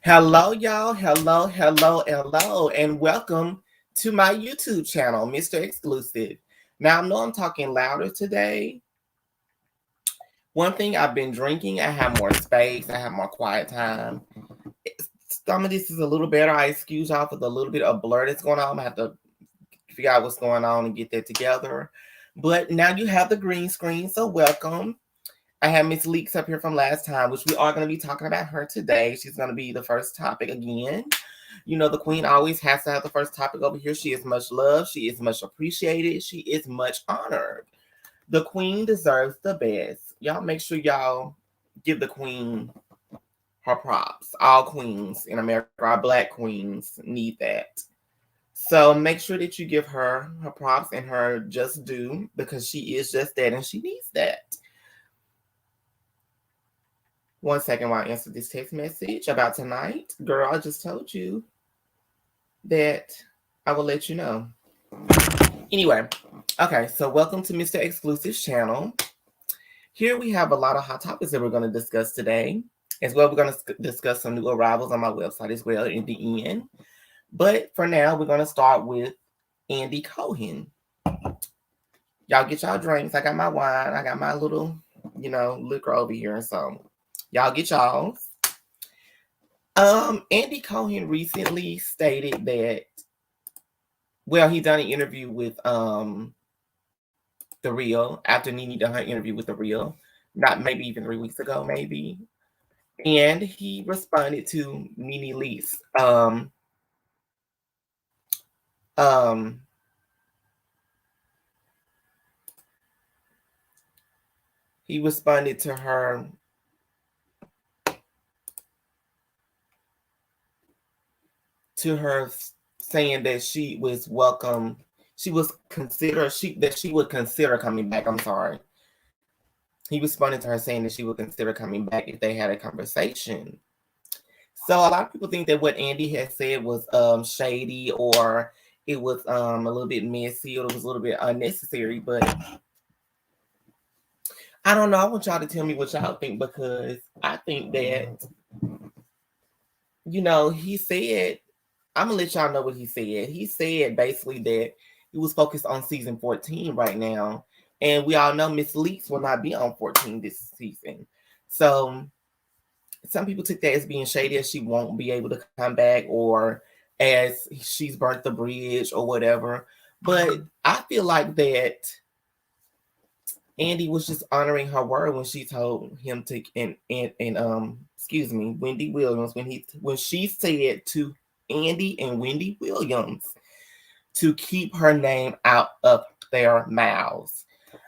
Hello, y'all. Hello, and welcome to my YouTube channel, Mr. Exclusive. Now, I know I'm talking louder today. One thing, I've been drinking. I have more space. I have more quiet time. Some of this is a little better. I excuse y'all for the little bit of blur that's going on. I'm going to have to figure out what's going on and get that together. But now you have the green screen, so welcome. I have Miss Leakes up here from last time, which we are going to be talking about her today. She's going to be the first topic again. You know, the queen always has to have the first topic over here. She is much loved. She is much appreciated. She is much honored. The queen deserves the best. Y'all make sure y'all give the queen her props. All queens in America, our black queens, need that. So make sure that you give her her props and her just due, because she is just that and she needs that. One second while I answer this text message about tonight. Girl, I just told you that I will let you know. Anyway, okay, so welcome to Mr. Exclusive's channel. Here we have a lot of hot topics that we're going to discuss today. As well, we're going to discuss some new arrivals on my website as well in the end. But for now, we're going to start with Andy Cohen. Y'all get y'all drinks. I got my wine. I got my little, liquor over here. So y'all get y'all. Andy Cohen recently stated that, well, he done an interview with The Real after NeNe done her interview with The Real, not maybe even 3 weeks ago, maybe. And he responded to NeNe Leakes. He responded to her saying that she was welcome. She would consider coming back. I'm sorry. He responded to her saying that she would consider coming back if they had a conversation. So a lot of people think that what Andy had said was shady, or it was a little bit messy, or it was a little bit unnecessary. But I don't know. I want y'all to tell me what y'all think, because I think that, he said, I'm going to let y'all know what he said. He said basically that he was focused on season 14 right now. And we all know Miss Leakes will not be on 14 this season. So some people took that as being shady, as she won't be able to come back, or as she's burnt the bridge or whatever. But I feel like that Andy was just honoring her word when she told him to, Wendy Williams, when she said to Andy and Wendy Williams to keep her name out of their mouths.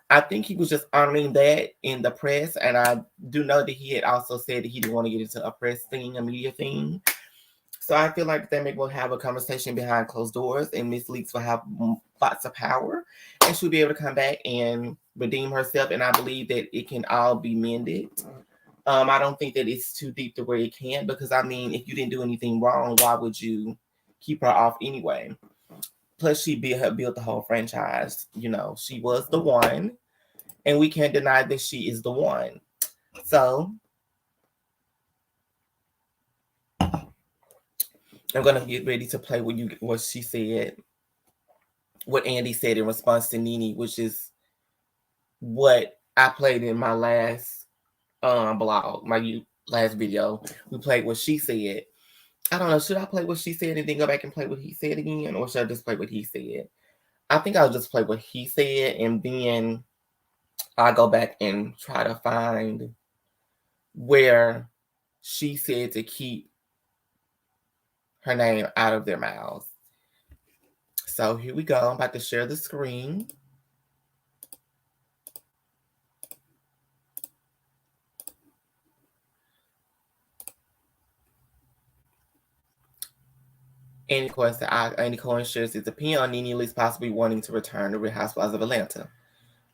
I think he was just honoring that in the press, and I do know that he had also said that he didn't want to get into a press thing, a media thing. So I feel like they will have a conversation behind closed doors, and Miss Leakes will have lots of power, and she'll be able to come back and redeem herself. And I believe that it can all be mended. I don't think that it's too deep to where it can't, because I mean, if you didn't do anything wrong, why would you keep her off anyway? Plus, she built the whole franchise. She was the one, and we can't deny that she is the one. So I'm gonna get ready to play what she said, what Andy said in response to NeNe, which is what I played in my last blog, my last video. We played what she said. I don't know. Should I play what she said and then go back and play what he said again, or should I just play what he said? I think I'll just play what he said, and then I'll go back and try to find where she said to keep her name out of their mouths. So here we go. I'm about to share the screen. Andy Cohen shares his opinion on NeNe Leakes possibly wanting to return to Real Housewives of Atlanta.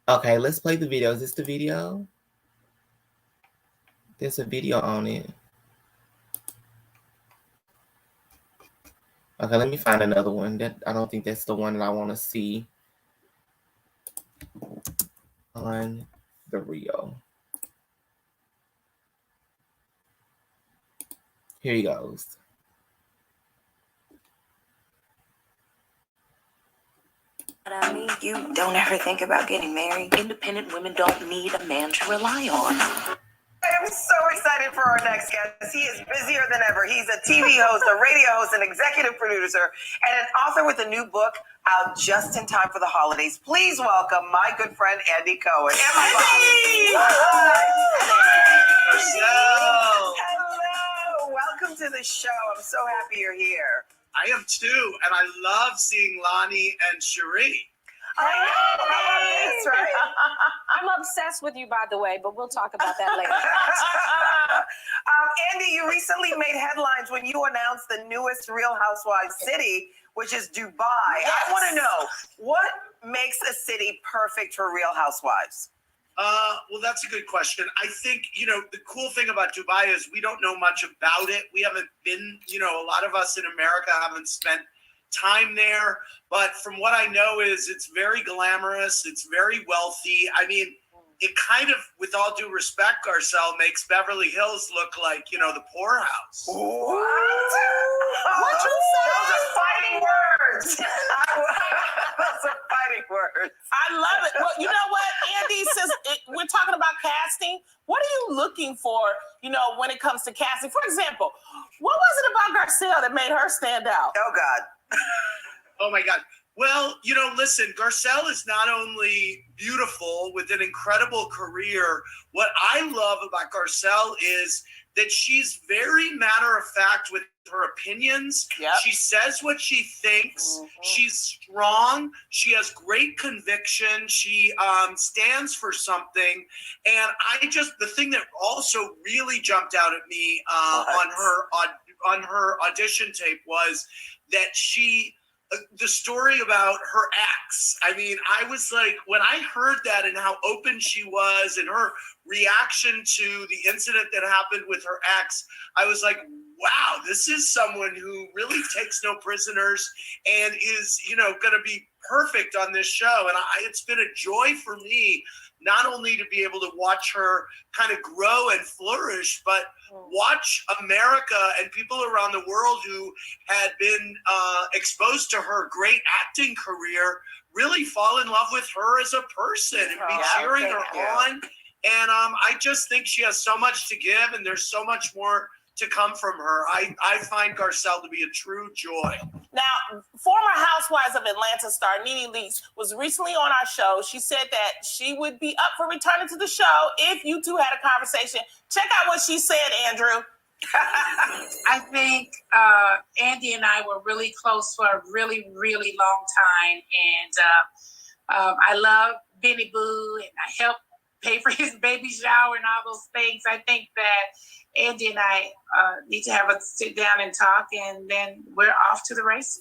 Okay, let's play the video. Is this the video? There's a video on it. Okay, let me find another one. I don't think that's the one that I want to see on The Real. Here he goes. I mean, you don't ever think about getting married. Independent women don't need a man to rely on. I am so excited for our next guest. He is busier than ever. He's a TV host, a radio host, an executive producer, and an author with a new book out just in time for the holidays. Please welcome my good friend, Andy Cohen. Andy! Hello! Welcome to the show. I'm so happy you're here. I am too, and I love seeing Lonnie and Cherie. I know, that's right. I'm obsessed with you, by the way, but we'll talk about that later. Andy, you recently made headlines when you announced the newest Real Housewives city, which is Dubai. Yes. I want to know, what makes a city perfect for Real Housewives? Well, that's a good question. I think, the cool thing about Dubai is we don't know much about it. We haven't been, a lot of us in America haven't spent time there. But from what I know is it's very glamorous. It's very wealthy. I mean, it kind of, with all due respect, Garcelle, makes Beverly Hills look like, the poorhouse. What? What you say? Those are fighting words. Those are fighting words. I love it. Well, you know what, Andy, since we're talking about casting, what are you looking for, when it comes to casting? For example, what was it about Garcelle that made her stand out? Oh, God. Oh, my God. Well, listen, Garcelle is not only beautiful with an incredible career. What I love about Garcelle is that she's very matter of fact with her opinions. Yep. She says what she thinks. Mm-hmm. She's strong. She has great conviction. She stands for something. And the thing that also really jumped out at me on her audition tape was that the story about her ex. I mean, I was like, when I heard that and how open she was and her reaction to the incident that happened with her ex, I was like, wow, this is someone who really takes no prisoners and is, going to be perfect on this show. And it's been a joy for me not only to be able to watch her kind of grow and flourish, but watch America and people around the world who had been exposed to her great acting career really fall in love with her as a person and be cheering her on. And I just think she has so much to give, and there's so much more to come from her. I find Garcelle to be a true joy. Now, former Housewives of Atlanta star NENE Leakes was recently on our show. She said that she would be up for returning to the show if you two had a conversation. Check out what she said, Andrew. I think Andy and I were really close for a really, really long time. And I love Benny Boo, and I helped pay for his baby shower and all those things. I think that Andy and I need to have a sit down and talk, and then we're off to the races.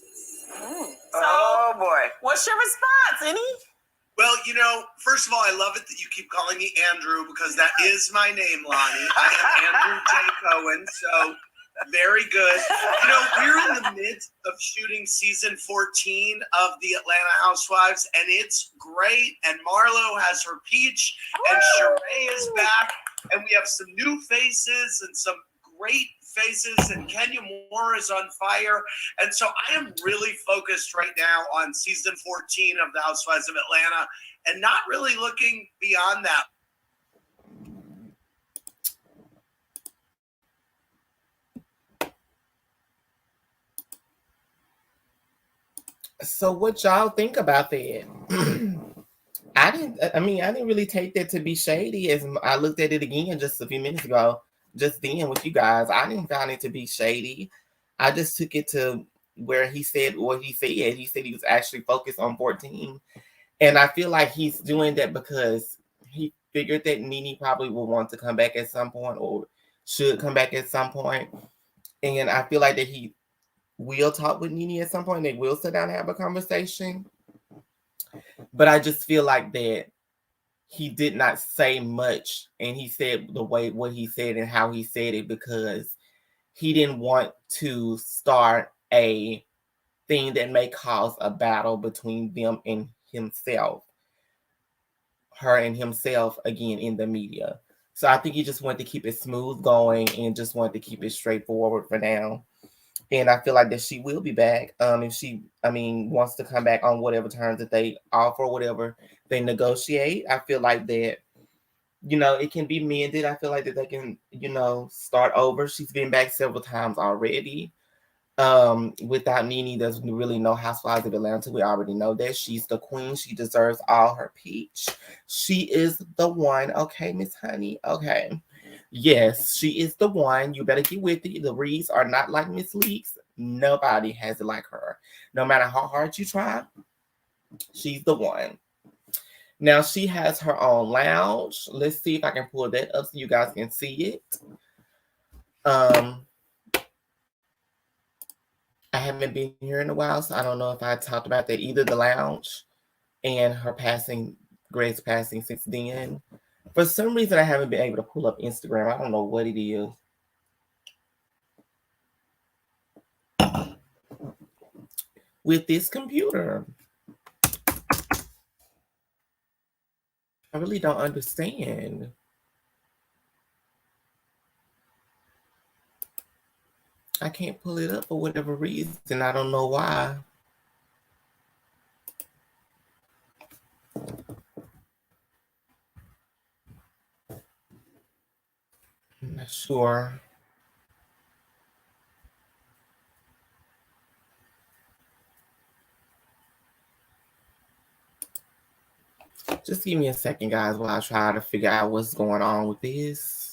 Oh, boy. What's your response, Annie? Well, first of all, I love it that you keep calling me Andrew, because that is my name, Lonnie. I am Andrew J. Cohen, so very good. We're in the midst of shooting season 14 of the Atlanta Housewives, and it's great. And Marlo has her peach, and Sheree is back, and we have some new faces and some great faces, and Kenya Moore is on fire. And so I am really focused right now on season 14 of the Housewives of Atlanta and not really looking beyond that. So what y'all think about that? I didn't really take that to be shady. As I looked at it again just a few minutes ago, just then with you guys, I didn't find it to be shady. I just took it to where he said what he said. He said he was actually focused on 14. And I feel like he's doing that because he figured that NENE probably will want to come back at some point, or should come back at some point. And I feel like that he will talk with NENE at some point. They will sit down and have a conversation. But I just feel like that he did not say much, and he said what he said and how he said it because he didn't want to start a thing that may cause a battle between them and himself, her and himself, again, in the media. So I think he just wanted to keep it smooth going and just wanted to keep it straightforward for now. And I feel like that she will be back. If she, wants to come back on whatever terms that they offer, whatever they negotiate. I feel like that, it can be mended. I feel like that they can, start over. She's been back several times already. Without NENE, there's really no Housewives of Atlanta. We already know that. She's the queen. She deserves all her peach. She is the one. Okay, Miss Honey. Okay. Yes, she is the one. You better get with it. The Reeds are not like Miss Leakes. Nobody has it like her. No matter how hard you try, she's the one. Now, she has her own lounge. Let's see if I can pull that up so you guys can see it. I haven't been here in a while, so I don't know if I talked about that either, the lounge and her passing, Greg's passing since then. For some reason, I haven't been able to pull up Instagram. I don't know what it is. With this computer. I really don't understand. I can't pull it up for whatever reason. I don't know why. I'm not sure. Just give me a second, guys, while I try to figure out what's going on with this.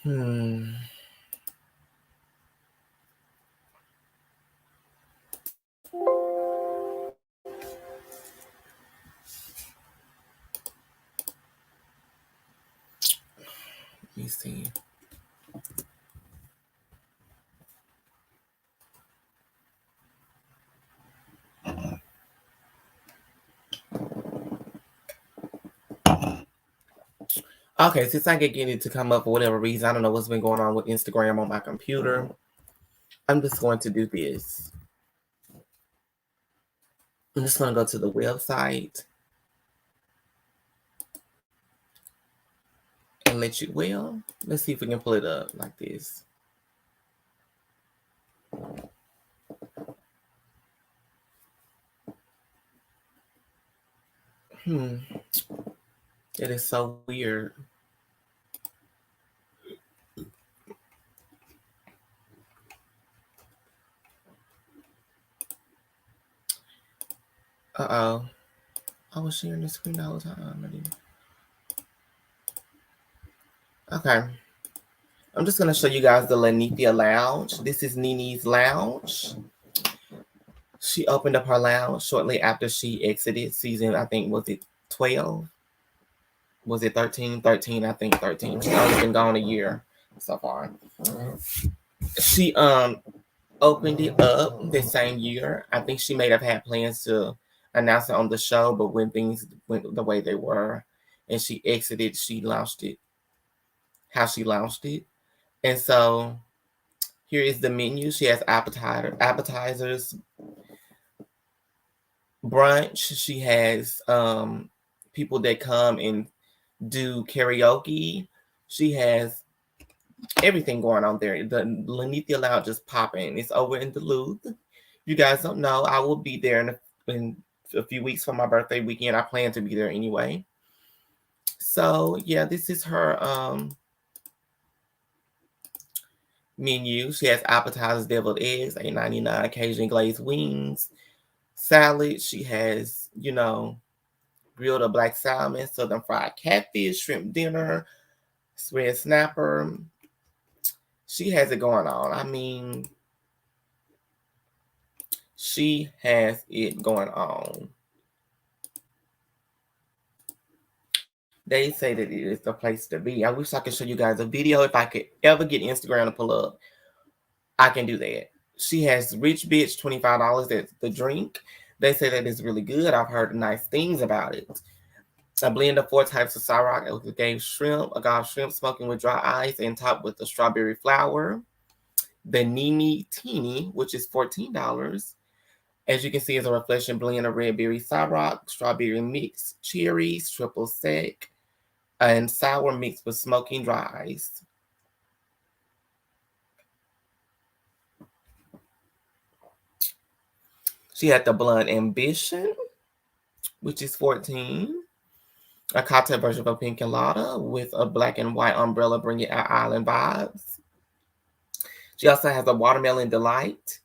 Let me see. Okay, since I get it to come up for whatever reason, I don't know what's been going on with Instagram on my computer. I'm just going to do this. I'm just going to go to the website and let's see if we can pull it up like this. It is so weird. Uh-oh. I was sharing the screen the whole time. Okay. I'm just going to show you guys the Lanithia Lounge. This is NENE'S lounge. She opened up her lounge shortly after she exited season, I think, was it 12? Was it 13? 13, I think 13. She's only been gone a year so far. She opened it up the same year. I think she may have had plans to announce it on the show, but when things went the way they were and she exited, she launched it how she launched it. And so here is the menu. She has appetizers, brunch. She has people that come and do karaoke. She has everything going on there. The Lanithia Lounge is popping. It's over in Duluth. You guys don't know, I will be there in a few weeks for my birthday weekend. I plan to be there anyway. So yeah, this is her menu. She has appetizers, deviled eggs, $8.99, Cajun glazed wings, salad. She has, grilled or black salmon, southern fried catfish, shrimp dinner, red snapper. She has it going on. She has it going on. They say that it is the place to be. I wish I could show you guys a video. If I could ever get Instagram to pull up, I can do that. She has Rich Bitch, $25. That's the drink. They say that it's really good. I've heard nice things about it. A blend of 4 types of Ciroc agave shrimp, smoking with dry ice and topped with the strawberry flour. The Nini Teeny, which is $14. As you can see, is a reflection blend of red berry Ciroc, strawberry mix, cherries, triple sec, and sour mixed with smoking dry ice. She had the Blunt Ambition, which is $14. A cocktail version of a pink colada with a black and white umbrella bringing out island vibes. She also has a Watermelon Delight,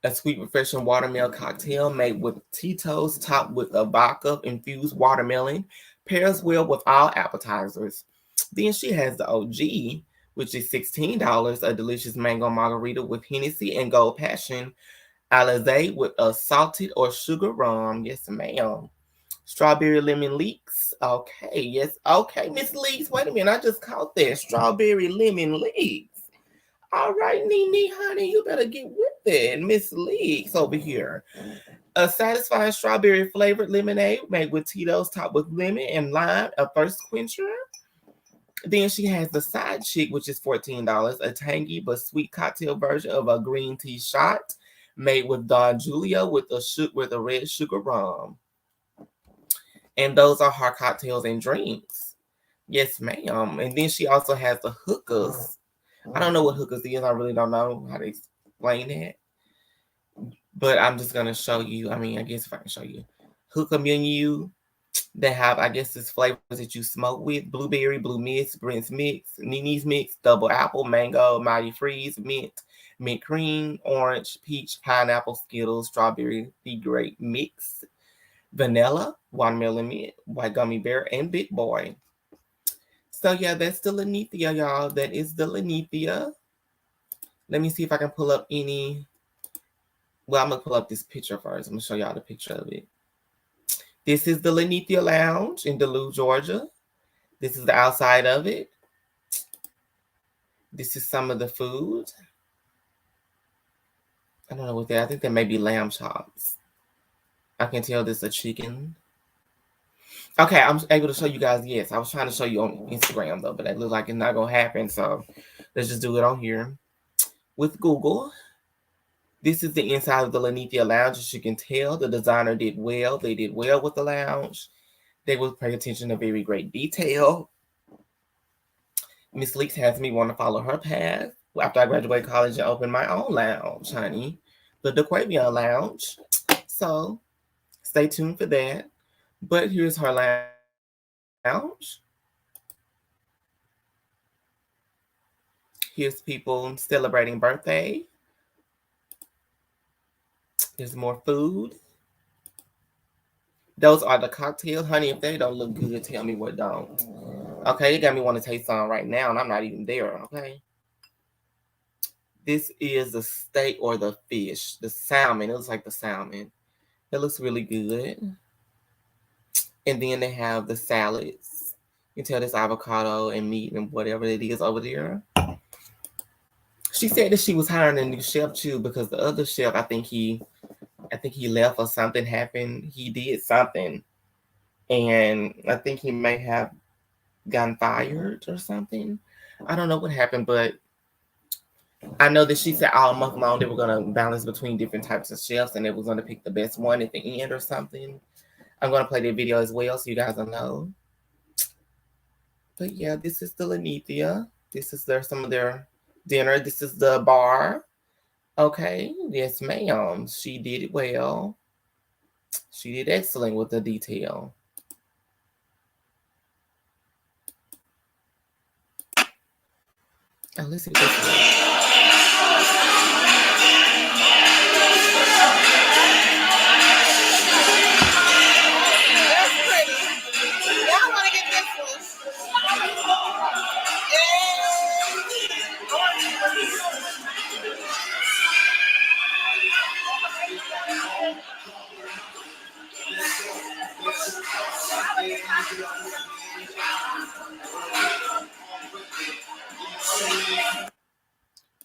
a sweet, refreshing watermelon cocktail made with Tito's topped with a vodka-infused watermelon. Pairs well with all appetizers. Then she has the OG, which is $16, a delicious mango margarita with Hennessy and Gold Passion Alizé with a salted or sugar rum. Yes, ma'am. Strawberry lemon leeks. Okay, yes. Okay, Miss Leeks. Wait a minute. I just caught that. Strawberry lemon leeks. All right, Nene, honey, you better get with it. Miss Leeks over here. A satisfying strawberry flavored lemonade made with Tito's topped with lemon and lime, a thirst quencher. Then she has the side chick, which is $14, a tangy but sweet cocktail version of a green tea shot made with Don Julio with a red sugar rum. And those are her cocktails and drinks. Yes, ma'am. And then she also has the hookahs. I don't know what hookahs is. I really don't know how to explain that. But I'm just going to show you. I mean, I guess if I can show you. Hookah menu. They have, I guess, it's flavors that you smoke with. Blueberry, Blue Mist, Brent's Mix, Nene's Mix, Double Apple, Mango, Mighty Freeze, Mint, Mint Cream, Orange, Peach, Pineapple, Skittles, Strawberry, the Grape Mix, Vanilla, Watermelon Mint, White Gummy Bear, and Big Boy. So, yeah, that's the Lenithia, y'all. That is the Lenithia. Let me see if I can pull up any. Well, I'm going to pull up this picture first. I'm going to show y'all the picture of it. This is the Lenithia Lounge in Duluth, Georgia. This is the outside of it. This is some of the food. I don't know what that. I think that may be lamb chops. I can tell this is a chicken. Okay, I'm able to show you guys. Yes, I was trying to show you on Instagram, though, but that looks like it's not going to happen. So let's just do it on here with Google. This is the inside of the Lenithia Lounge. As you can tell, the designer did well. They did well with the lounge. They will pay attention to very great detail. Miss Leaks has me want to follow her path after I graduate college and open my own lounge, honey. The DeQuavion Lounge. So stay tuned for that. But here's her lounge. Here's people celebrating birthday. There's more food. Those are the cocktails. Honey, if they don't look good, tell me what don't. Okay, it got me want to taste some right now, and I'm not even there, okay? This is the steak or the fish, the salmon. It looks like the salmon. It looks really good. And then they have the salads. You can tell there's avocado and meat and whatever it is over there. She said that she was hiring a new chef too because the other chef, I think he left or something happened. He did something. And I think he may have gotten fired or something. I don't know what happened, but I know that she said all month long they were going to balance between different types of chefs and they were going to pick the best one at the end or something. I'm going to play their video as well so you guys will know. But yeah, this is the Lenithia. This is some of their dinner. This is the bar. Okay, yes, ma'am. She did it well. She did excellent with the detail. Oh, let's see what this is.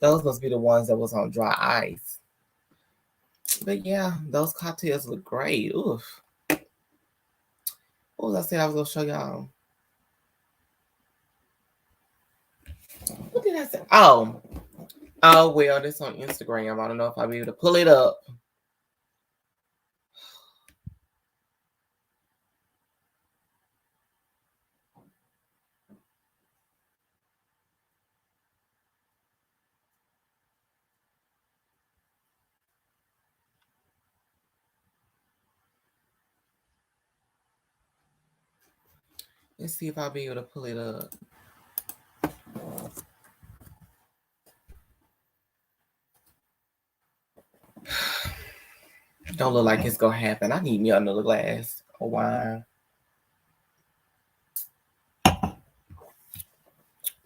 Those must be the ones that was on dry ice. But yeah, those cocktails look great. Oof. What was I saying I was gonna show y'all? What did I say? Oh, well, this on Instagram. I don't know if I'll be able to pull it up. Let's see if I'll be able to pull it up. Don't look like it's gonna happen. I need me another glass of wine.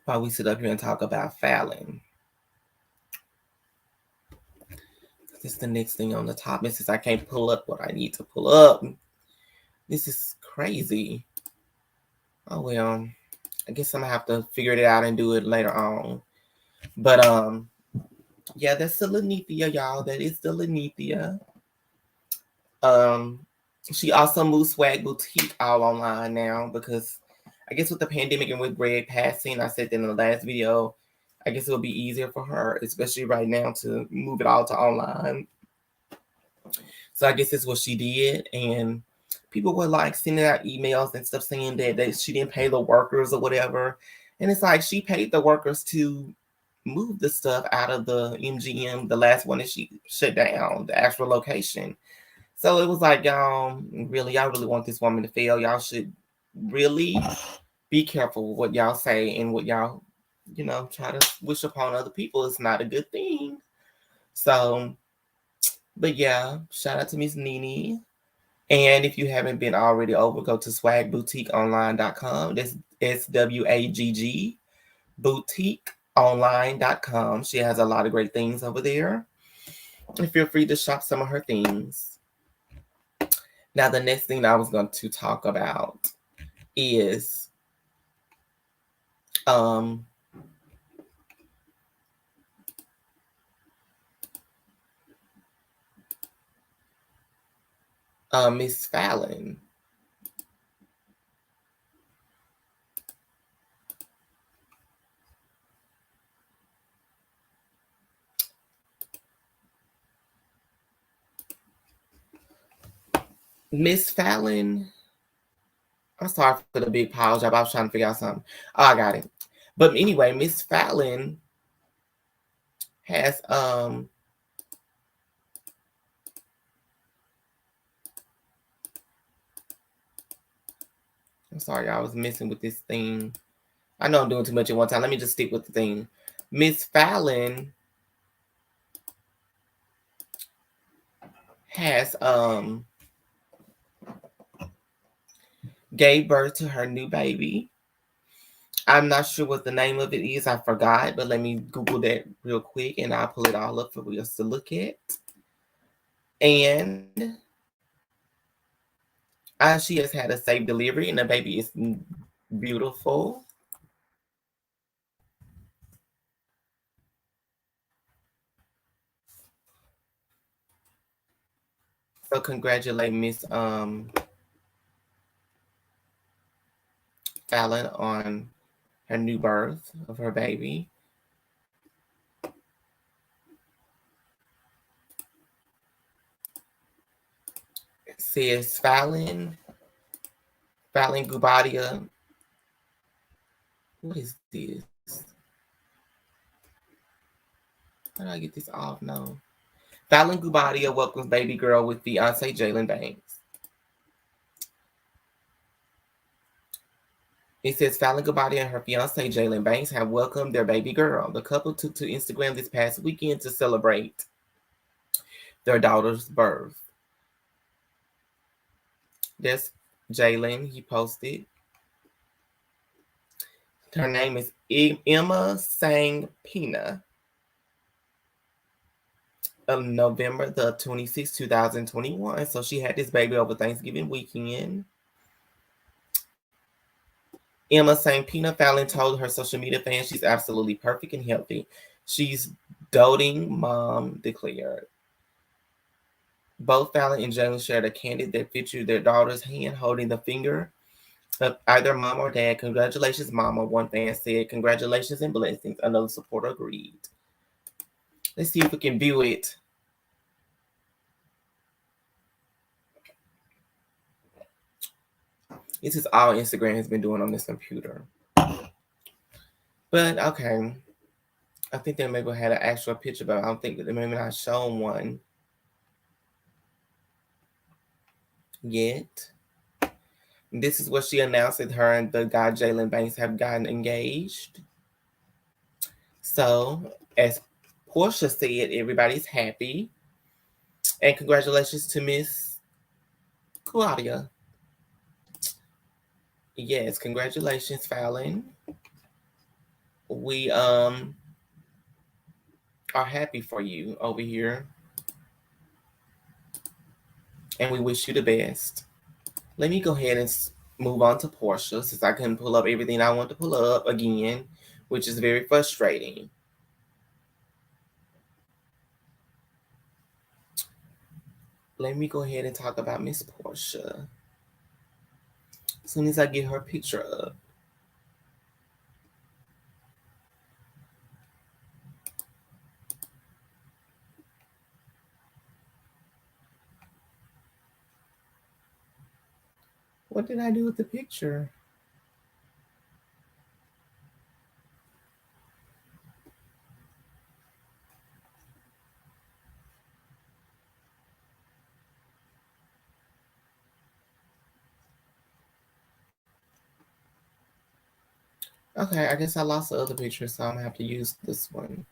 While we sit up here and talk about Falynn. This is the next thing on the top. And since I can't pull up what I need to pull up, this is crazy. Oh well, I guess I'm gonna have to figure it out and do it later on. But yeah, that's the Lenithia, y'all. That is the Lenithia. She also moved Swag Boutique all online now because I guess with the pandemic and with Greg passing, I said that in the last video, I guess it'll be easier for her, especially right now, to move it all to online. So I guess that's what she did. And people were like sending out emails and stuff saying that she didn't pay the workers or whatever. And it's like she paid the workers to move the stuff out of the MGM, the last one that she shut down, the actual location. So it was like, y'all really want this woman to fail. Y'all should really be careful what y'all say and what y'all, try to wish upon other people. It's not a good thing. So, but yeah, shout out to Miss Nene. And if you haven't been already over, go to swagboutiqueonline.com. That's SWAGG boutiqueonline.com. She has a lot of great things over there. And feel free to shop some of her things. Now, the next thing that I was going to talk about is Miss Falynn. Miss Falynn, I'm sorry for the big pile job. I was trying to figure out something. Oh, I got it. But anyway, Miss Falynn has I'm sorry, I was messing with this thing. I know I'm doing too much at one time. Let me just stick with the thing. Miss Falynn has gave birth to her new baby. I'm not sure what the name of it is. I forgot, but let me Google that real quick and I'll pull it all up for us to look at. And she has had a safe delivery and the baby is beautiful. So congratulate Miss Falynn on her new birth of her baby. It says Falynn Guobadia. What is this? How do I get this off now? Falynn Guobadia welcomes baby girl with fiance Jalen Banks. It says Falynn Guobadia and her fiance Jalen Banks have welcomed their baby girl. The couple took to Instagram this past weekend to celebrate their daughter's birth. That's Jalen. He posted. Her name is Emma Sang Pina. Of November the 26th, 2021. So she had this baby over Thanksgiving weekend. Emma St. Pina Falynn told her social media fans she's absolutely perfect and healthy. She's doting, mom declared. Both Falynn and Jalen shared a candid that featured their daughter's hand holding the finger of either mom or dad. Congratulations, mama, one fan said. Congratulations and blessings, another supporter agreed. Let's see if we can view it. This is all Instagram has been doing on this computer. But okay. I think they maybe had an actual picture, but I don't think that they maybe not shown one yet. This is what she announced that her and the guy Jalen Banks have gotten engaged. So, as Porsha said, everybody's happy. And congratulations to Miss Claudia. Yes, congratulations, Falynn. We are happy for you over here. And we wish you the best. Let me go ahead and move on to Porsha, since I couldn't pull up everything I want to pull up again, which is very frustrating. Let me go ahead and talk about Miss Porsha. As soon as I get her picture up. What did I do with the picture? Okay, I guess I lost the other picture, so I'm gonna have to use this one.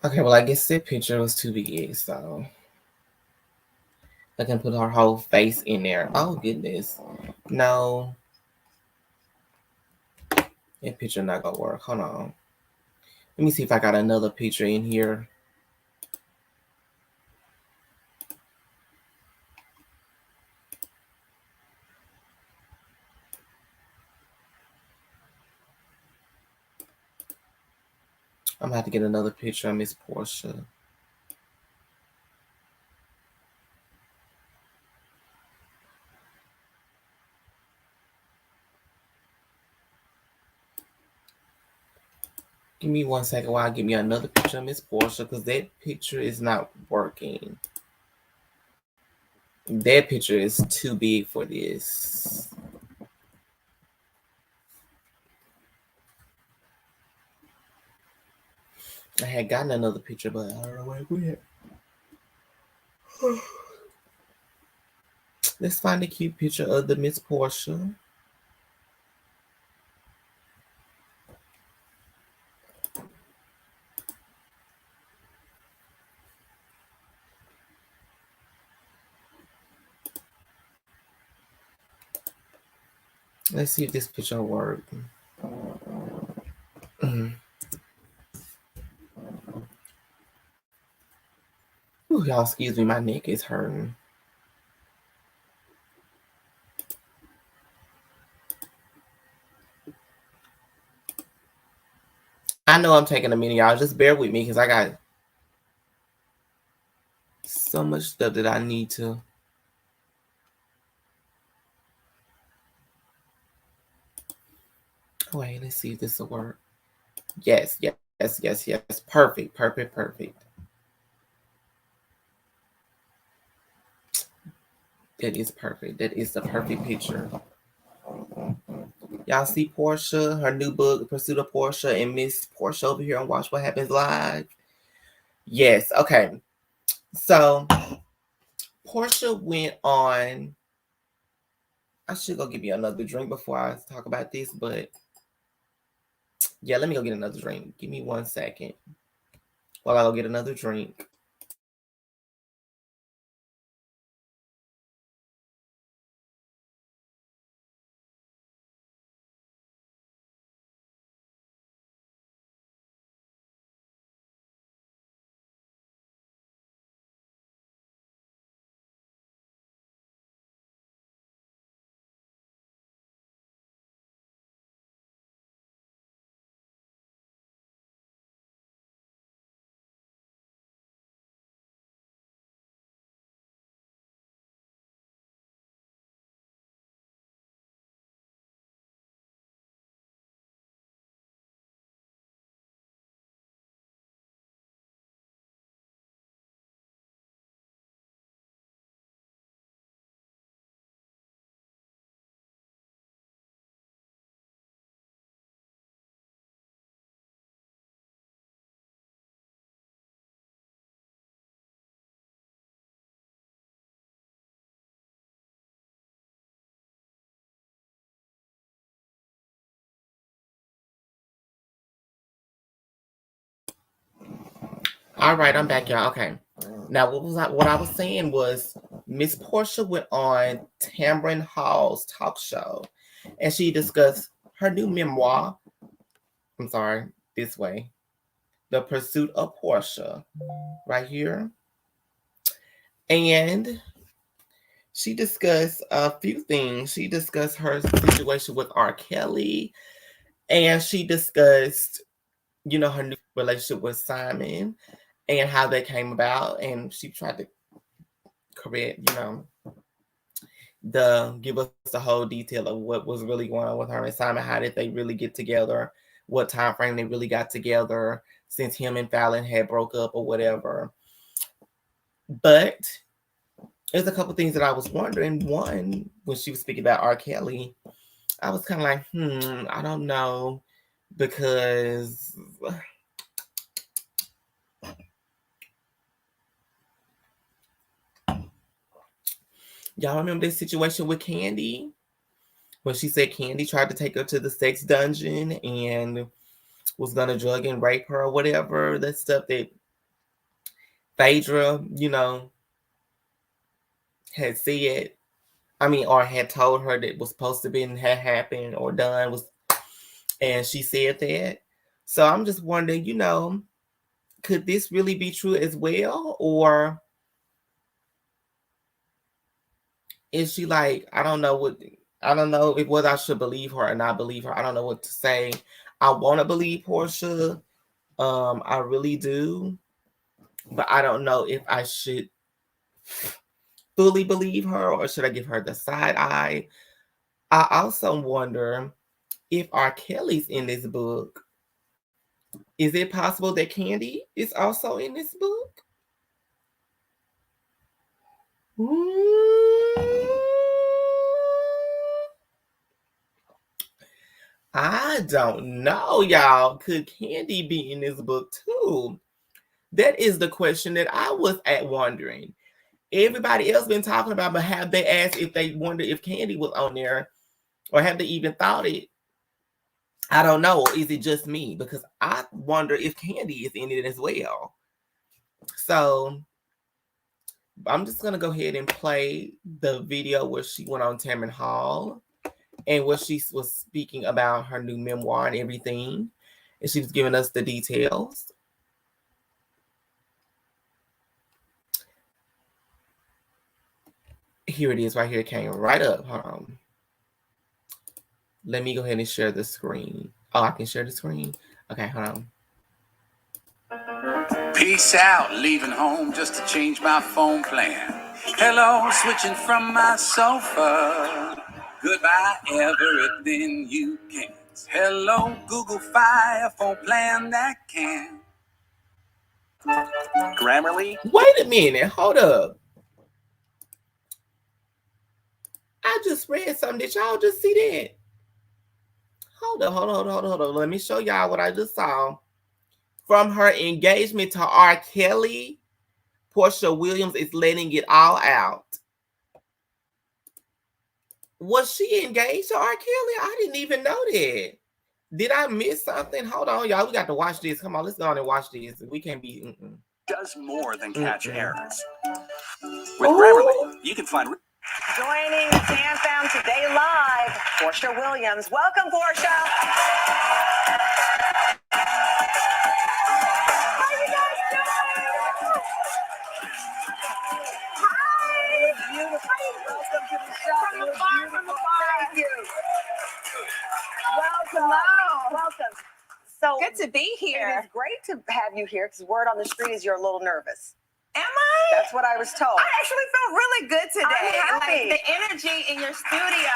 Okay, well, I guess that picture was too big, so I can put her whole face in there. Oh, goodness. No. That picture not gonna work. Hold on. Let me see if I got another picture in here. I'm gonna have to get another picture of Miss Porsha. Give me 1 second while I get me another picture of Miss Porsha, because that picture is not working. That picture is too big for this. I had gotten another picture, but I don't know where it went. Let's find a cute picture of the Miss Porsha. Let's see if this picture will work. Ooh, y'all, excuse me, my neck is hurting. I know I'm taking a minute, y'all. Just bear with me, because I got so much stuff that I need to. Wait, let's see if this will work. Yes, yes, yes, yes, yes. Perfect, perfect, perfect. That is perfect. That is the perfect picture. Y'all see Porsha, her new book, Pursuit of Porsha, and Miss Porsha over here on Watch What Happens Live? Yes, okay. So, Porsha went on. I should go give you another drink before I talk about this, but yeah, let me go get another drink. Give me 1 second while I go get another drink. All right, I'm back, y'all. Okay. Now, what I was saying was Miss Porsha went on Tamron Hall's talk show, and she discussed her new memoir. I'm sorry, this way. The Pursuit of Porsha, right here. And she discussed a few things. She discussed her situation with R. Kelly, and she discussed, her new relationship with Simon and how that came about. And she tried to correct, give us the whole detail of what was really going on with her and Simon. How did they really get together? What time frame they really got together since him and Falynn had broke up or whatever. But there's a couple things that I was wondering. One, when she was speaking about R. Kelly, I was kind of like, I don't know, because y'all remember this situation with Candy? When she said Candy tried to take her to the sex dungeon and was going to drug and rape her or whatever. That stuff that Phaedra, had said. Or had told her that was supposed to be had happened or done, and she said that. So I'm just wondering, could this really be true as well? Or is she like, I don't know whether I should believe her or not believe her. I don't know what to say. I want to believe Porsha. I really do. But I don't know if I should fully believe her or should I give her the side eye. I also wonder if R. Kelly's in this book. Is it possible that Candy is also in this book? I don't know, y'all. Could Candy be in this book too? That is the question that I was wondering. Everybody else been talking about, but have they asked if they wonder if Candy was on there, or have they even thought it? I don't know. Or is it just me? Because I wonder if Candy is in it as well. So I'm just gonna go ahead and play the video where she went on Tamron Hall and where she was speaking about her new memoir and everything, and she was giving us the details. Here it is right here. It came right up. Hold on. Let me go ahead and share the screen. Oh, I can share the screen? Okay, hold on. Peace out, leaving home just to change my phone plan. Hello, switching from my sofa. Goodbye, everything you can. Hello, Google Fi, a phone plan that can. Grammarly. Wait a minute, hold up. I just read something. Did y'all just see that? Hold on. Let me show y'all what I just saw. From her engagement to R. Kelly, Porsha Williams is letting it all out. Was she engaged to R. Kelly? I didn't even know that. Did I miss something? Hold on, y'all. We got to watch this. Come on, let's go on and watch this. We can't be... Does more than catch errors. With Grammarly, you can find... Joining the Tam Fam today live, Porsha Williams. Welcome, Porsha. How you guys doing? Hi. Beautiful. Welcome to the show. From the bar. Thank you. Welcome. So Good to be here. It is great to have you here because word on the street is you're a little nervous. Am I? That's what I was told. I actually feel really good today. I'm happy. Like, the energy in your studio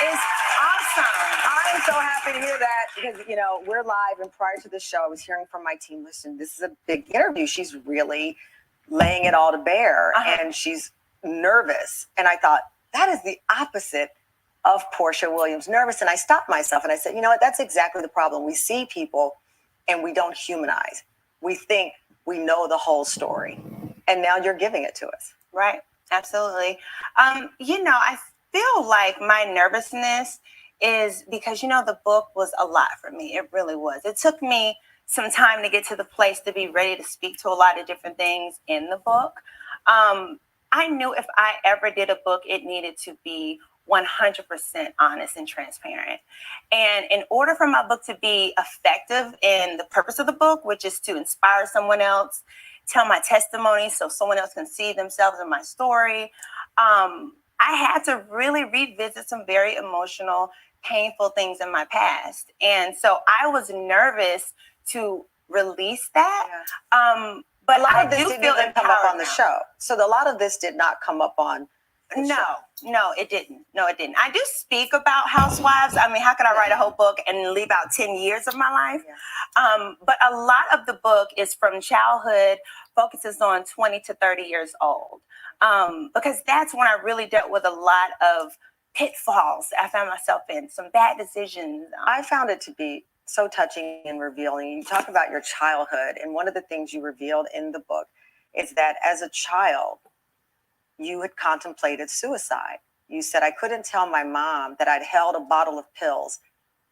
is awesome. I'm so happy to hear that because, we're live, and prior to the show, I was hearing from my team, listen, this is a big interview. She's really laying it all to bear, and she's nervous. And I thought, that is the opposite of Porsha Williams, nervous. And I stopped myself and I said, you know what? That's exactly the problem. We see people and we don't humanize. We think we know the whole story. And now you're giving it to us. Right. Absolutely. I feel like my nervousness is because, the book was a lot for me. It really was. It took me some time to get to the place to be ready to speak to a lot of different things in the book. I knew if I ever did a book, it needed to be 100% honest and transparent. And in order for my book to be effective in the purpose of the book, which is to inspire someone else, tell my testimony so someone else can see themselves in my story, I had to really revisit some very emotional, painful things in my past. And so I was nervous to release that. Yeah. But a lot of this do didn't feel even come up on the now. show. So a lot of this did not come up on the show. No, it didn't. No, it didn't. I do speak about housewives. I mean, how could I write a whole book and leave out 10 years of my life? Yeah. But a lot of the book is from childhood, focuses on 20 to 30 years old. Because that's when I really dealt with a lot of pitfalls I found myself in, some bad decisions. I found it to be so touching and revealing. You talk about your childhood, and one of the things you revealed in the book is that as a child, you had contemplated suicide. You said, I couldn't tell my mom that I'd held a bottle of pills,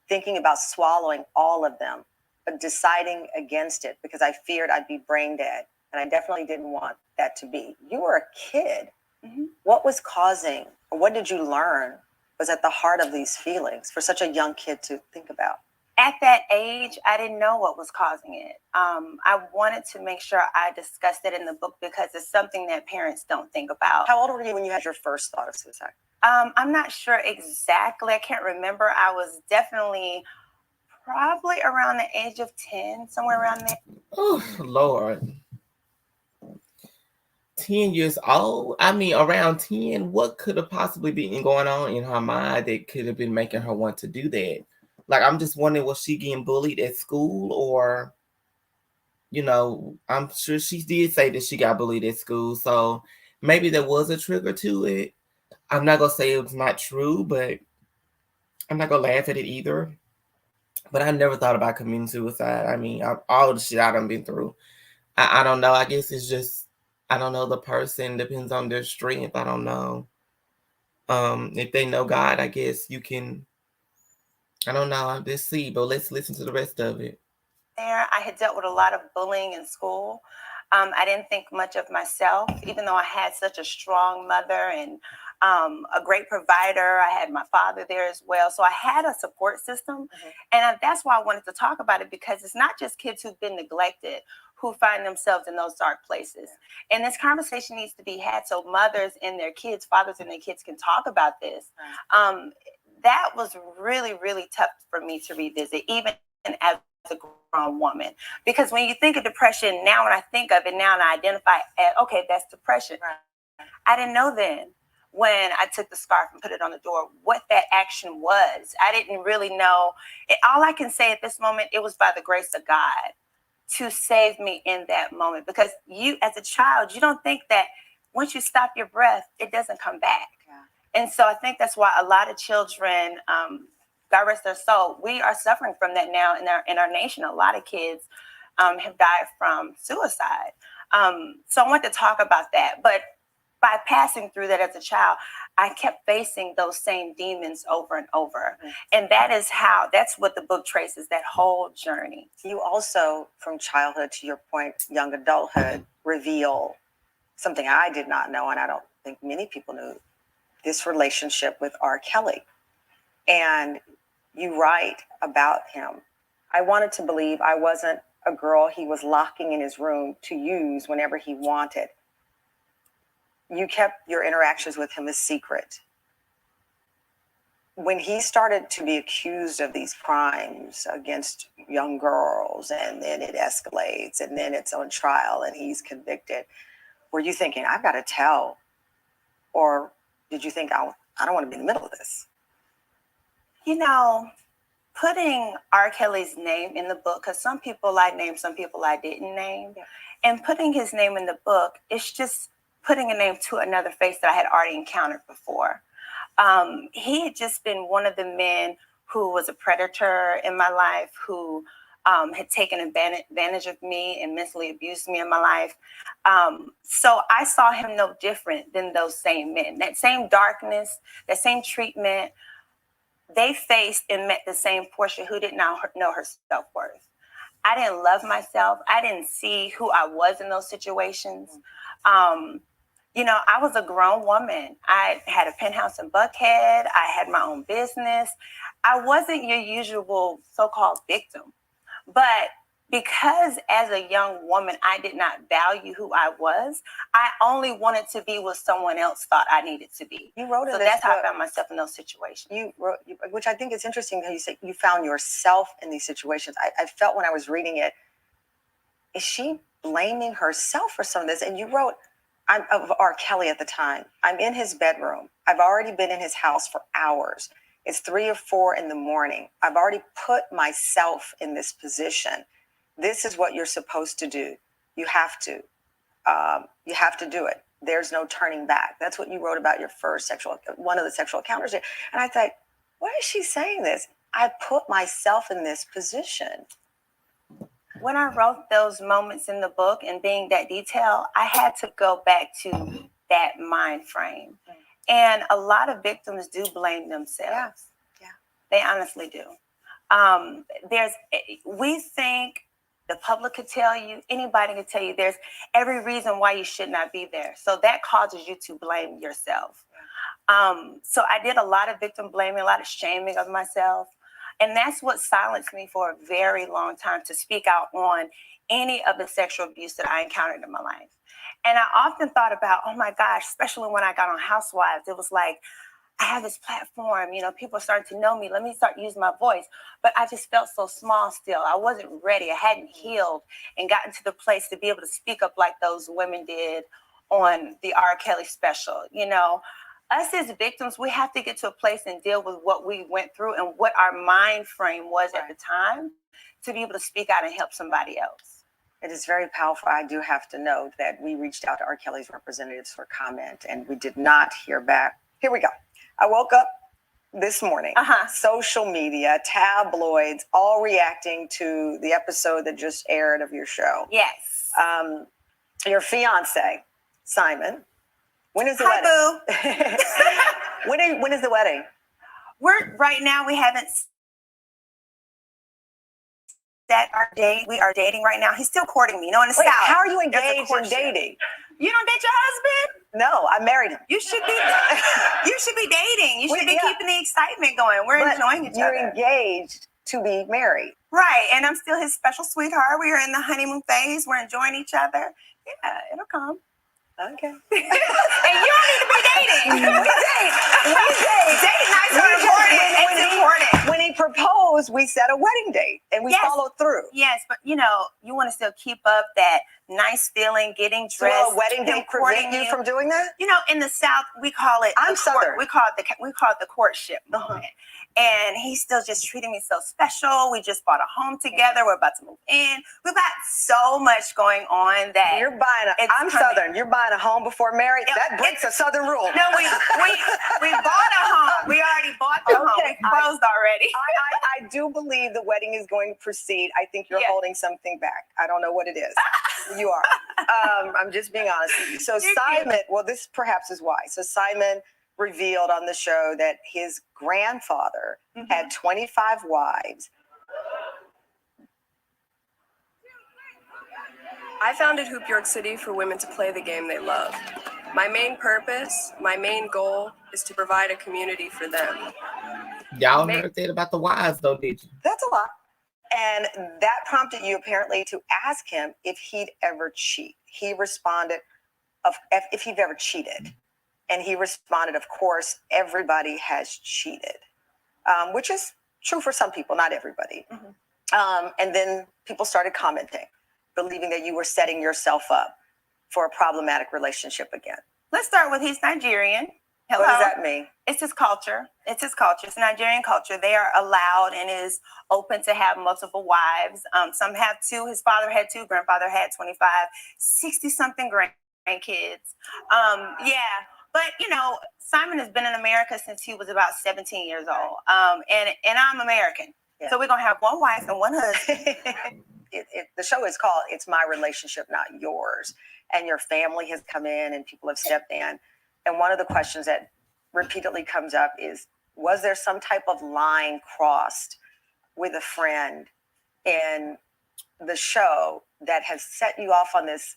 thinking about swallowing all of them, but deciding against it because I feared I'd be brain dead. And I definitely didn't want that to be. You were a kid. Mm-hmm. What was causing, or what did you learn was at the heart of these feelings for such a young kid to think about? At that age, I didn't know what was causing it. I wanted to make sure I discussed it in the book because it's something that parents don't think about. How old were you when you had your first thought of suicide? I'm not sure exactly. I can't remember. I was definitely probably around the age of 10, somewhere around there. Oh, Lord. 10 years old? I mean, around 10, what could have possibly been going on in her mind that could have been making her want to do that? Like, I'm just wondering, was she getting bullied at school? Or, you know, I'm sure she did say that she got bullied at school. So maybe there was a trigger to it. I'm not going to say it was not true, but I'm not going to laugh at it either. But I never thought about committing suicide. I mean, all the shit I done been through. I don't know. I guess it's just, I don't know, the person depends on their strength. I don't know. If they know God, I guess you can, I don't know. Let's see, but let's listen to the rest of it. There, I had dealt with a lot of bullying in school. I didn't think much of myself, even though I had such a strong mother and a great provider. I had my father there as well. So I had a support system. Mm-hmm. And that's why I wanted to talk about it, because it's not just kids who've been neglected who find themselves in those dark places. And this conversation needs to be had so mothers and their kids, fathers and their kids can talk about this. That was really, really tough for me to revisit, even as a grown woman. Because when you think of depression, now when I think of it now and I identify, okay, that's depression. Right. I didn't know then when I took the scarf and put it on the door what that action was. I didn't really know. All I can say at this moment, it was by the grace of God to save me in that moment. Because you, as a child, you don't think that once you stop your breath, it doesn't come back. Yeah. And so I think that's why a lot of children, God rest their soul, we are suffering from that now in our nation. A lot of kids have died from suicide. So I want to talk about that. But by passing through that as a child, I kept facing those same demons over and over. Mm-hmm. And that's what the book traces, that whole journey. You also, from childhood to your point, young adulthood, reveal something I did not know, and I don't think many people knew, this relationship with R. Kelly. And you write about him. I wanted to believe I wasn't a girl he was locking in his room to use whenever he wanted. You kept your interactions with him a secret. When he started to be accused of these crimes against young girls, and then it escalates, and then it's on trial and he's convicted, were you thinking, I've got to tell? Or did you think, I don't want to be in the middle of this? You know, putting R. Kelly's name in the book, because some people I named, some people I didn't name, yeah. And putting his name in the book, it's just putting a name to another face that I had already encountered before. He had just been one of the men who was a predator in my life, who had taken advantage of me and mentally abused me in my life. So I saw him no different than those same men. That same darkness, that same treatment, they faced and met the same Porsha who did not know her self-worth. I didn't love myself. I didn't see who I was in those situations. You know, I was a grown woman. I had a penthouse in Buckhead. I had my own business. I wasn't your usual so-called victim. But because as a young woman, I did not value who I was, I only wanted to be what someone else thought I needed to be. You wrote in so this that's how book, I found myself in those situations. You wrote, which I think is interesting, how you say you found yourself in these situations. I felt when I was reading it, is she blaming herself for some of this? And you wrote, I'm of R. Kelly at the time. I'm in his bedroom. I've already been in his house for hours. It's 3 or 4 in the morning. I've already put myself in this position. This is what you're supposed to do. You have to do it. There's no turning back. That's what you wrote about your first one of the sexual encounters. And I thought, why is she saying this? I put myself in this position. When I wrote those moments in the book and being that detailed, I had to go back to that mind frame. And a lot of victims do blame themselves. Yeah. They honestly do. We think the public could tell you, anybody could tell you there's every reason why you should not be there. So that causes you to blame yourself. So I did a lot of victim blaming, a lot of shaming of myself. And that's what silenced me for a very long time to speak out on any of the sexual abuse that I encountered in my life. And I often thought about, oh my gosh, especially when I got on Housewives, it was like, I have this platform, you know, people are starting to know me. Let me start using my voice. But I just felt so small still. I wasn't ready. I hadn't healed and gotten to the place to be able to speak up like those women did on the R. Kelly special. You know, us as victims, we have to get to a place and deal with what we went through and what our mind frame was at the time to be able to speak out and help somebody else. It is very powerful. I do have to note that we reached out to R. Kelly's representatives for comment and we did not hear back. Here we go. I woke up this morning, social media, tabloids, all reacting to the episode that just aired of your show. Yes. Your fiance, Simon. When is the wedding? When is the wedding? Right now we haven't set our date. We are dating right now. He's still courting me. You know, in the South. How are you engaged and dating? You don't date your husband? No, I married him. You should be dating. You should be keeping the excitement going. We're enjoying each other. You're engaged to be married. Right. And I'm still his special sweetheart. We are in the honeymoon phase. We're enjoying each other. Yeah, it'll come. Okay. And you don't need to be dating. We date. Dating nights are important. It's important. When he proposed, we set a wedding date and we followed through. Yes, but you know, you want to still keep up that nice feeling, getting dressed. So a wedding date prevent you from doing that? You know, in the South, we call it. I'm Southern. We call it the courtship moment. And he's still just treating me so special. We just bought a home together. We're about to move in. We've got so much going on that you're buying. I'm Southern. You're buying a home before marriage. That breaks a Southern rule. No, we bought a home. We already bought the home. We closed already. I do believe the wedding is going to proceed. I think you're holding something back. I don't know what it is. You are. I'm just being honest with you. So Simon, well, this perhaps is why. So Simon revealed on the show that his grandfather had 25 wives. I founded Hoop York City for women to play the game they love. My main purpose, my main goal is to provide a community for them. Y'all never said about the wives though, did you? That's a lot. And that prompted you apparently to ask him if he'd ever cheat. He responded if he'd ever cheated. And he responded, of course, everybody has cheated, which is true for some people, not everybody. And then people started commenting, believing that you were setting yourself up for a problematic relationship again. Let's start with he's Nigerian. Hello. What does that mean? It's his culture. It's his culture. It's Nigerian culture. They are allowed and is open to have multiple wives. Some have 2. His father had 2. Grandfather had 25, 60-something grandkids. But, you know, Simon has been in America since he was about 17 years old. And I'm American. Yeah. So we're going to have one wife and one husband. The show is called It's My Relationship, Not Yours. And your family has come in and people have stepped in. And one of the questions that repeatedly comes up is, was there some type of line crossed with a friend in the show that has set you off on this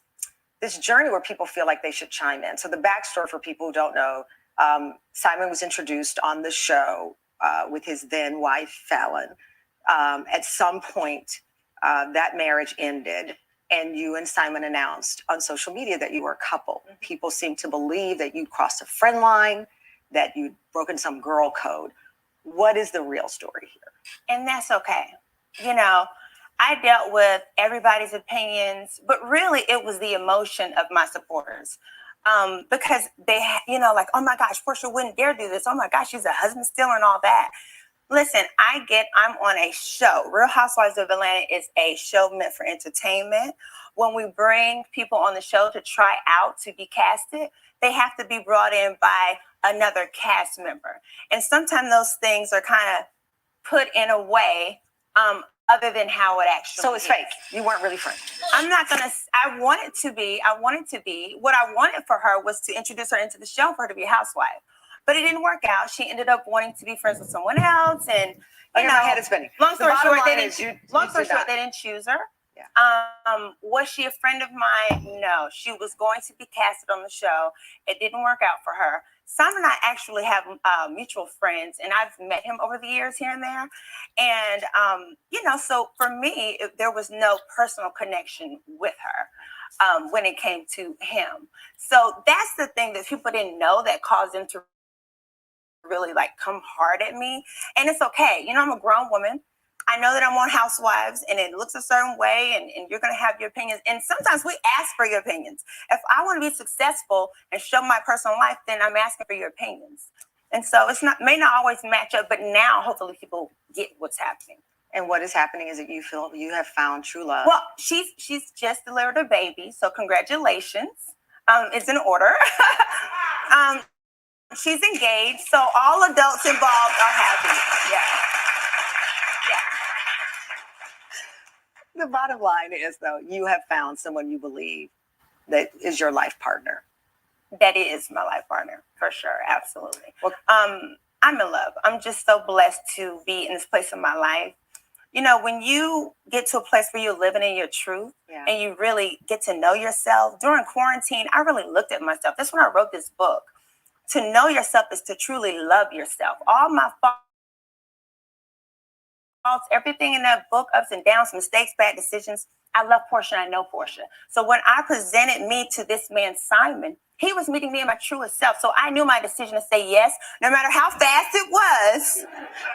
journey where people feel like they should chime in. So the backstory for people who don't know, Simon was introduced on the show with his then wife, Falynn. At some point, that marriage ended, and you and Simon announced on social media that you were a couple. People seem to believe that you crossed a friend line, that you'd broken some girl code. What is the real story here? And that's okay. You know, I dealt with everybody's opinions, but really it was the emotion of my supporters. Because they, like, oh my gosh, Porsha wouldn't dare do this. Oh my gosh, she's a husband still and all that. Listen, I'm on a show. Real Housewives of Atlanta is a show meant for entertainment. When we bring people on the show to try out to be casted, they have to be brought in by another cast member. And sometimes those things are kind of put in a way other than how it actually So it's is. fake. You weren't really friends. I wanted to be. What I wanted for her was to introduce her into the show for her to be a housewife. But it didn't work out. She ended up wanting to be friends with someone else. And, my head is spinning. Long story short, they they didn't choose her. Yeah. Was she a friend of mine? No. She was going to be casted on the show. It didn't work out for her. Simon and I actually have mutual friends, and I've met him over the years here and there. And, so for me, there was no personal connection with her when it came to him. So that's the thing that people didn't know that caused them to really come hard at me. And it's okay. I'm a grown woman. I know that I'm on Housewives and it looks a certain way and you're going to have your opinions. And sometimes we ask for your opinions. If I want to be successful and show my personal life, then I'm asking for your opinions. And so may not always match up, but now hopefully people get what's happening. And what is happening is that you feel you have found true love. Well, she's just delivered a baby. So congratulations. It's in order. She's engaged. So all adults involved are happy. Yeah. The bottom line is, though, you have found someone you believe that is your life partner. That is my life partner, for sure. Absolutely. Well, I'm in love. I'm just so blessed to be in this place in my life. When you get to a place where you're living in your truth and you really get to know yourself, during quarantine, I really looked at myself. That's when I wrote this book. To know yourself is to truly love yourself. All my faults, everything in that book, ups and downs, mistakes, bad decisions. I love Porsha and I know Porsha. So when I presented me to this man, Simon, he was meeting me in my truest self. So I knew my decision to say yes, no matter how fast it was.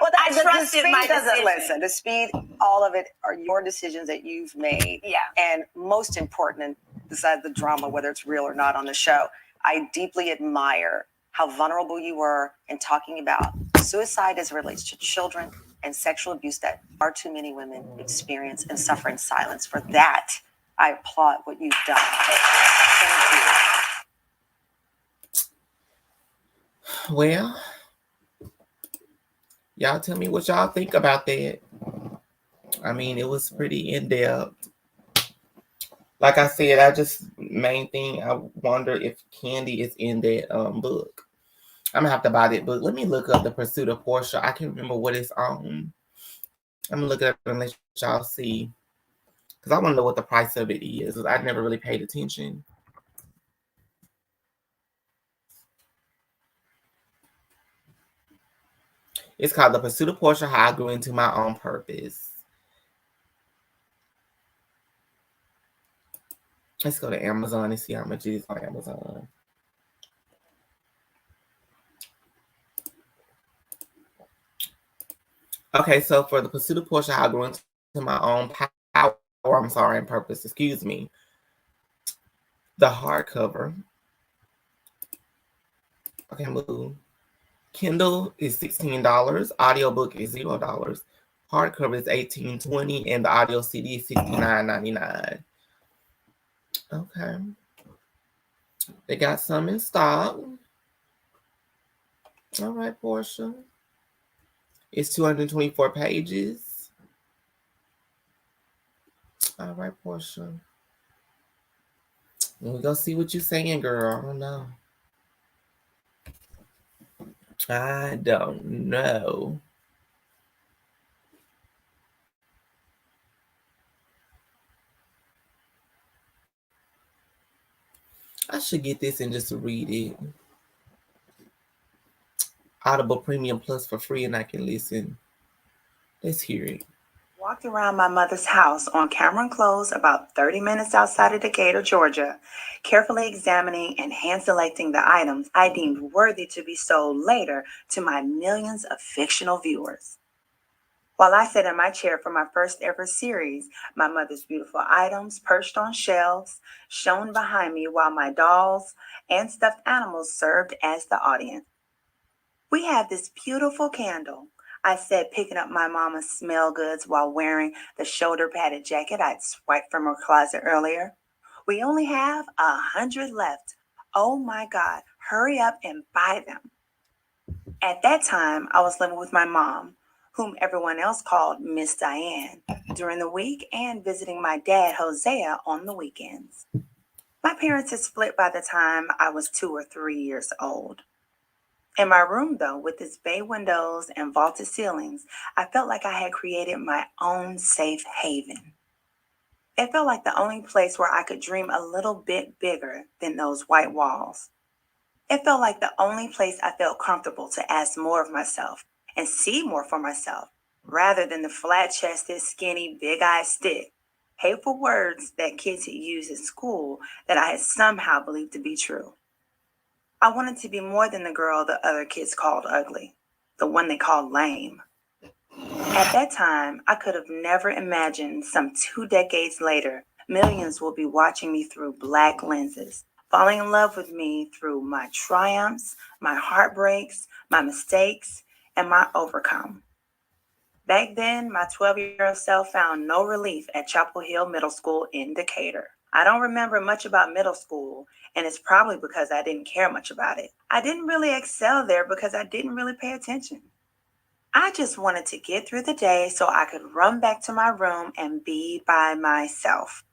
Well, I trusted my decision. Listen, the speed, all of it are your decisions that you've made. Yeah. And most important, besides the drama, whether it's real or not on the show, I deeply admire how vulnerable you were in talking about suicide as it relates to children and sexual abuse that far too many women experience and suffer in silence. For that, I applaud what you've done. Thank you. Well, y'all tell me what y'all think about that. I mean, it was pretty in-depth. Like I said, main thing, I wonder if Candy is in that book. I'm gonna have to buy that book. Let me look up the Pursuit of Porsha. I can't remember what it's on. I'm gonna look it up and let y'all see, because I want to know what the price of it is. I never really paid attention. It's called The Pursuit of Porsha: How I Grew Into My Own Purpose. Let's go to Amazon and see how much it is on Amazon. Okay, so for The Pursuit of Porsha, How I Grew Into My Own Power, and Purpose, excuse me. The hardcover. Okay, move. Kindle is $16. Audiobook is $0. Hardcover is $18.20, and the audio CD is $69.99. Okay. They got some in stock. All right, Porsha. It's 224 pages. All right, Porsha. We're going to see what you're saying, girl. I don't know. I don't know. I should get this and just read it. Audible Premium Plus for free, and I can listen. Let's hear it. Walked around my mother's house on Cameron Close, about 30 minutes outside of Decatur, Georgia, carefully examining and hand-selecting the items I deemed worthy to be sold later to my millions of fictional viewers. While I sat in my chair for my first ever series, my mother's beautiful items perched on shelves, shone behind me while my dolls and stuffed animals served as the audience. We have this beautiful candle, I said, picking up my mama's smell goods while wearing the shoulder padded jacket I'd swiped from her closet earlier. We only have 100 left. Oh my God, hurry up and buy them. At that time, I was living with my mom, whom everyone else called Miss Diane, during the week and visiting my dad, Hosea, on the weekends. My parents had split by the time I was 2 or 3 years old. In my room, though, with its bay windows and vaulted ceilings, I felt like I had created my own safe haven. It felt like the only place where I could dream a little bit bigger than those white walls. It felt like the only place I felt comfortable to ask more of myself and see more for myself, rather than the flat-chested, skinny, big-eyed stick, hateful words that kids had used at school that I had somehow believed to be true. I wanted to be more than the girl the other kids called ugly, the one they called lame. At that time, I could have never imagined some 2 decades later, millions will be watching me through black lenses, falling in love with me through my triumphs, my heartbreaks, my mistakes, and my overcome. Back then, my 12-year-old self found no relief at Chapel Hill Middle School in Decatur. I don't remember much about middle school, and it's probably because I didn't care much about it. I didn't really excel there because I didn't really pay attention. I just wanted to get through the day so I could run back to my room and be by myself.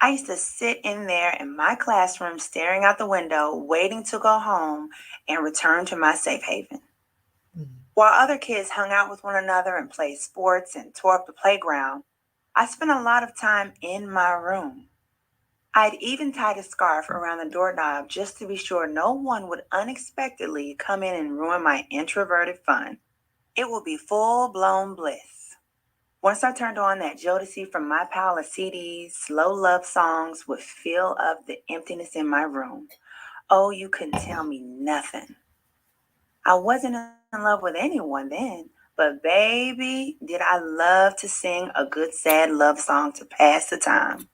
I used to sit in there in my classroom staring out the window, waiting to go home and return to my safe haven. While other kids hung out with one another and played sports and tore up the playground, I spent a lot of time in my room. I'd even tied a scarf around the doorknob just to be sure no one would unexpectedly come in and ruin my introverted fun. It would be full-blown bliss. Once I turned on that Jodeci from my pile of CDs, slow love songs would fill up the emptiness in my room. Oh, you couldn't tell me nothing. I wasn't in love with anyone then, but baby, did I love to sing a good sad love song to pass the time.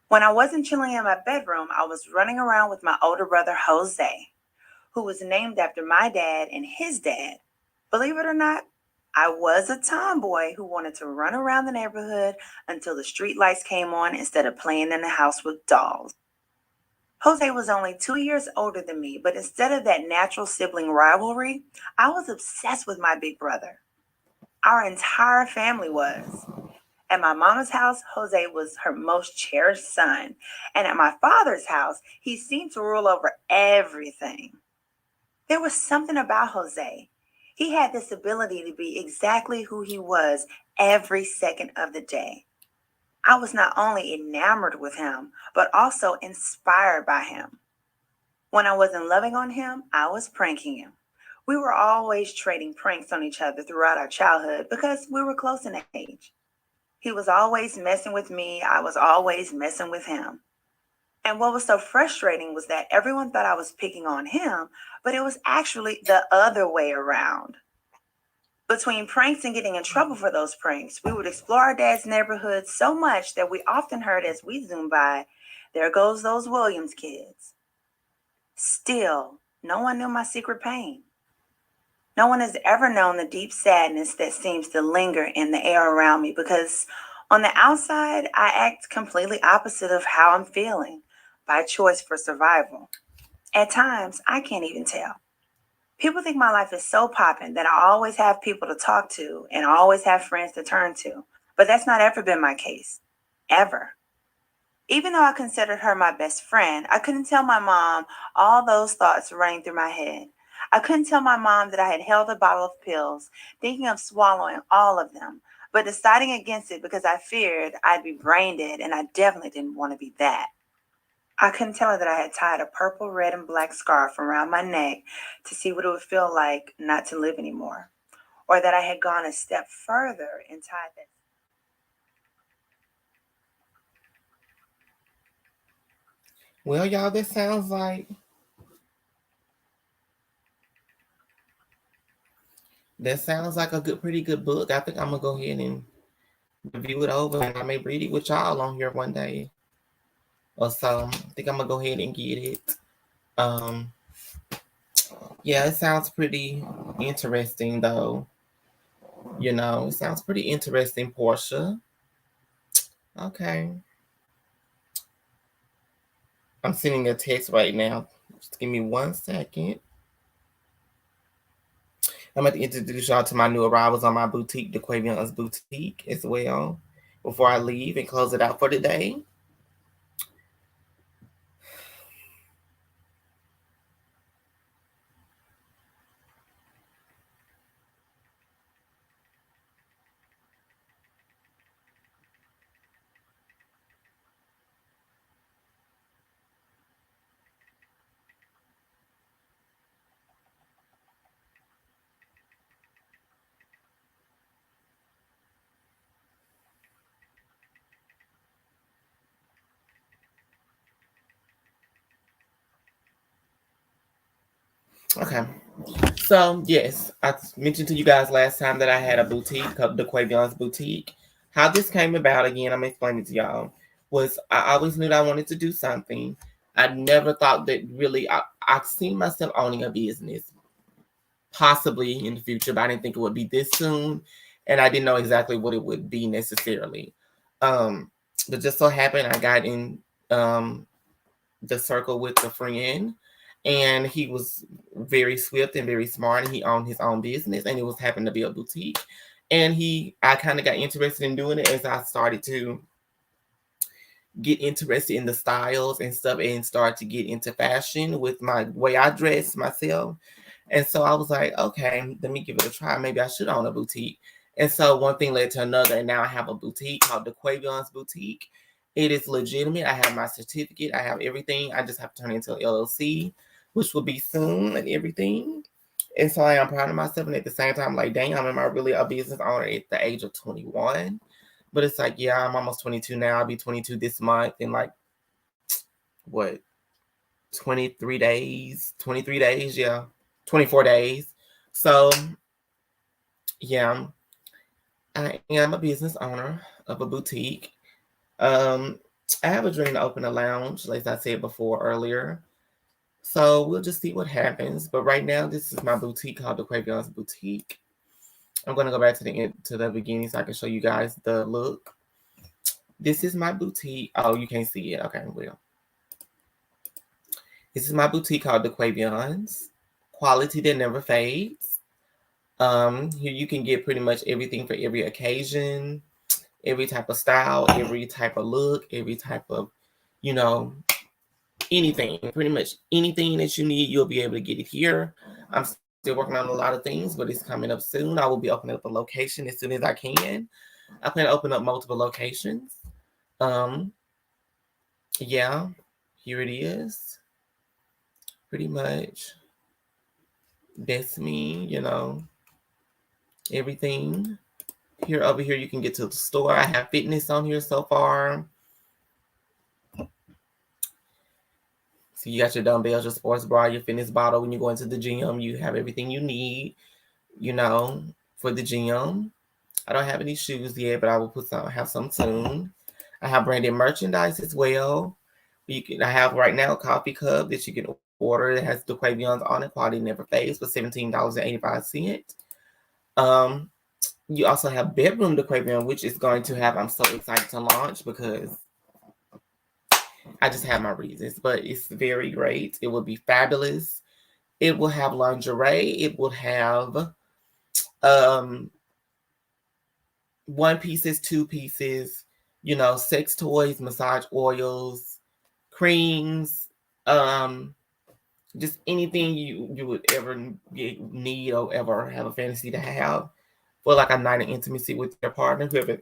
When I wasn't chilling in my bedroom, I was running around with my older brother, Jose, who was named after my dad and his dad. Believe it or not, I was a tomboy who wanted to run around the neighborhood until the street lights came on instead of playing in the house with dolls. Jose was only 2 years older than me, but instead of that natural sibling rivalry, I was obsessed with my big brother. Our entire family was. At my mama's house, Jose was her most cherished son. And at my father's house, he seemed to rule over everything. There was something about Jose. He had this ability to be exactly who he was every second of the day. I was not only enamored with him, but also inspired by him. When I wasn't loving on him, I was pranking him. We were always trading pranks on each other throughout our childhood because we were close in age. He was always messing with me. I was always messing with him. And what was so frustrating was that everyone thought I was picking on him, but it was actually the other way around. Between pranks and getting in trouble for those pranks, we would explore our dad's neighborhood so much that we often heard as we zoomed by, "There goes those Williams kids." Still, no one knew my secret pain. No one has ever known the deep sadness that seems to linger in the air around me because on the outside, I act completely opposite of how I'm feeling by choice for survival. At times, I can't even tell. People think my life is so popping that I always have people to talk to and I always have friends to turn to, but that's not ever been my case, ever. Even though I considered her my best friend, I couldn't tell my mom all those thoughts running through my head. I couldn't tell my mom that I had held a bottle of pills, thinking of swallowing all of them, but deciding against it because I feared I'd be brain dead, and I definitely didn't want to be that. I couldn't tell her that I had tied a purple, red, and black scarf around my neck to see what it would feel like not to live anymore, or that I had gone a step further and tied that. Well, y'all, this sounds like a pretty good book. I think I'm gonna go ahead and review it over, and I may read it with y'all on here one day or so. I think I'm gonna go ahead and get it. Yeah, it sounds pretty interesting, though. It sounds pretty interesting, Porsha. Okay. I'm sending a text right now. Just give me 1 second. I'm going to introduce y'all to my new arrivals on my boutique, the Quavion's Boutique, as well, before I leave and close it out for today. Okay. So, yes, I mentioned to you guys last time that I had a boutique, the Quavion's Boutique. How this came about, again, I'm explaining to y'all, was I always knew that I wanted to do something. I never thought that really, I've seen myself owning a business, possibly in the future, but I didn't think it would be this soon. And I didn't know exactly what it would be necessarily. But just so happened, I got in the circle with a friend, and he was very swift and very smart, and he owned his own business, and it was happened to be a boutique. And I kind of got interested in doing it as I started to get interested in the styles and stuff, and start to get into fashion with my way I dress myself. And so I was like, okay, let me give it a try. Maybe I should own a boutique. And so one thing led to another, and now I have a boutique called the Quavion's Boutique. It is legitimate. I have my certificate. I have everything. I just have to turn it into an LLC, which will be soon, and everything. And so I am proud of myself. And at the same time, like, dang, am I really a business owner at the age of 21? But it's like, yeah, I'm almost 22 now. I'll be 22 this month in like, what, 23 days? 23 days, yeah. 24 days. So, yeah, I am a business owner of a boutique. I have a dream to open a lounge, like I said before earlier. So we'll just see what happens. But right now, this is my boutique called the Quavion's Boutique. I'm going to go back to the beginning so I can show you guys the look. This is my boutique. Oh, you can't see it. Okay, well. This is my boutique called the Quavion's. Quality that never fades. Here you can get pretty much everything for every occasion, every type of style, every type of look, every type of, anything. Pretty much anything that you need, you'll be able to get it here. I'm still working on a lot of things, but it's coming up soon. I will be opening up a location as soon as I can. I plan to open up multiple locations. Yeah, here it is. Pretty much. That's me, everything. Over here, you can get to the store. I have fitness on here so far. So you got your dumbbells, your sports bra, your fitness bottle. When you go into the gym, you have everything you need, for the gym. I don't have any shoes yet, but I will have some soon. I have branded merchandise as well. I have right now a coffee cup that you can order. It has the Quavion's on it. Quality never fades for $17.85. You also have Bedroom the Quavion, which is going to have, I'm so excited to launch because I just have my reasons, but it's very great. It will be fabulous. It will have lingerie. It will have one pieces, two pieces, sex toys, massage oils, creams, just anything you would ever need or ever have a fantasy to have for like a night of intimacy with your partner, whoever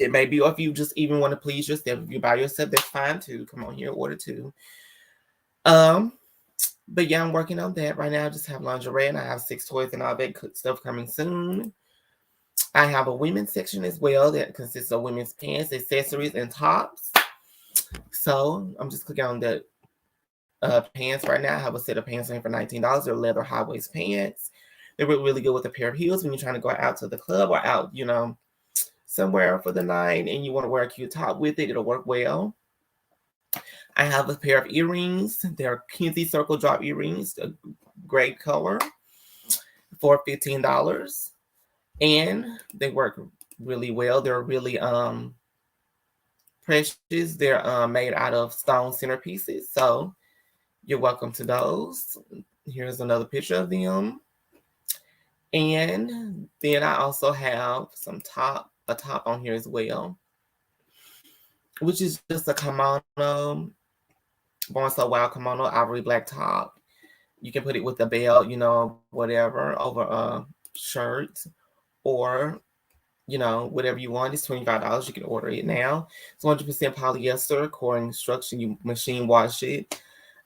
It may be, or if you just even want to please yourself. If you buy yourself, that's fine too. Come on here, order too. But yeah, I'm working on that right now. I just have lingerie and I have 6 toys and all that good stuff coming soon. I have a women's section as well that consists of women's pants, accessories, and tops. So I'm just clicking on the pants right now. I have a set of pants on here for $19. They're leather high-waist pants. They work really good with a pair of heels when you're trying to go out to the club or out, you know, somewhere for the night and you want to wear a cute top with it. It'll work well. I have a pair of earrings. They're Kinsey circle drop earrings, a gray color, for $15. And they work really well. They're really precious. They're made out of stone centerpieces. So you're welcome to those. Here's another picture of them. And then I also have a top on here as well, which is just a kimono, Born So Wild kimono, ivory black top. You can put it with a belt, you know, whatever, over a shirt, or, you know, whatever you want. It's $25. You can order it now. It's 100% polyester, core instruction. You machine wash it.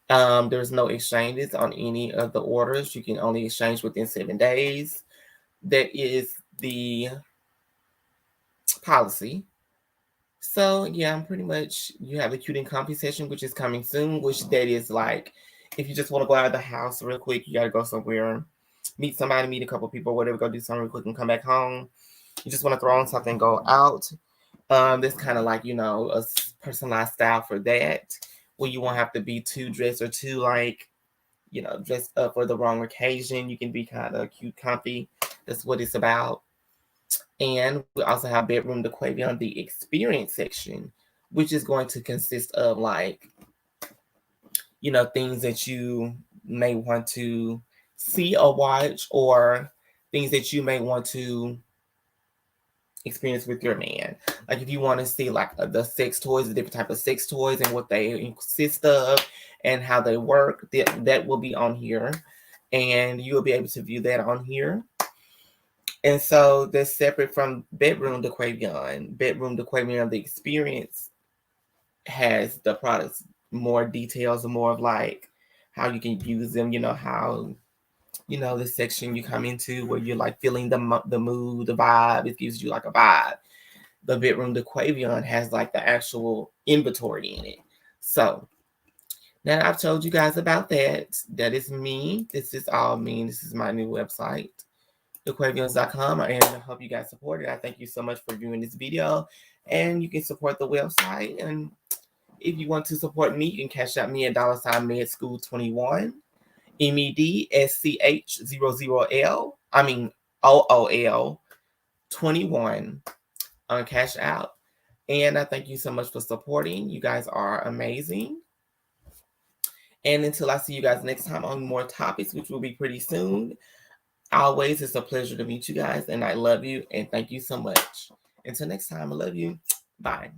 There's no exchanges on any of the orders. You can only exchange within 7 days. That is the policy. So yeah, I'm pretty much, you have the cute and comfy session, which is coming soon, which that is like, if you just want to go out of the house real quick, you got to go somewhere, meet somebody, meet a couple people, whatever, go do something real quick and come back home. You just want to throw on something, go out. This kind of like, you know, a personalized style for that, where you won't have to be too dressed or too like, you know, dressed up for the wrong occasion. You can be kind of cute, comfy. That's what it's about. And we also have Bedroom Decor on the experience section, which is going to consist of like, you know, things that you may want to see or watch, or things that you may want to experience with your man. Like if you want to see like the sex toys, the different type of sex toys and what they consist of and how they work, that will be on here, and you'll be able to view that on here. And so that's separate from Bedroom Decor. Bedroom Decor on the experience has the products, more details and more of like how you can use them, you know, how, you know, the section you come into where you're like feeling the mood, the vibe. It gives you like a vibe. The Bedroom Decor has like the actual inventory in it. So now I've told you guys about that. That is me. This is all me. This is my new website, thequavians.com, and I hope you guys support it. I thank you so much for viewing this video, and you can support the website. And if you want to support me, you can cash out me at $medschool21, MEDSCH00L, I mean OOL 21 on Cash Out. And I thank you so much for supporting. You guys are amazing. And until I see you guys next time on more topics, which will be pretty soon, always, it's a pleasure to meet you guys, and I love you, and thank you so much. Until next time, I love you. Bye.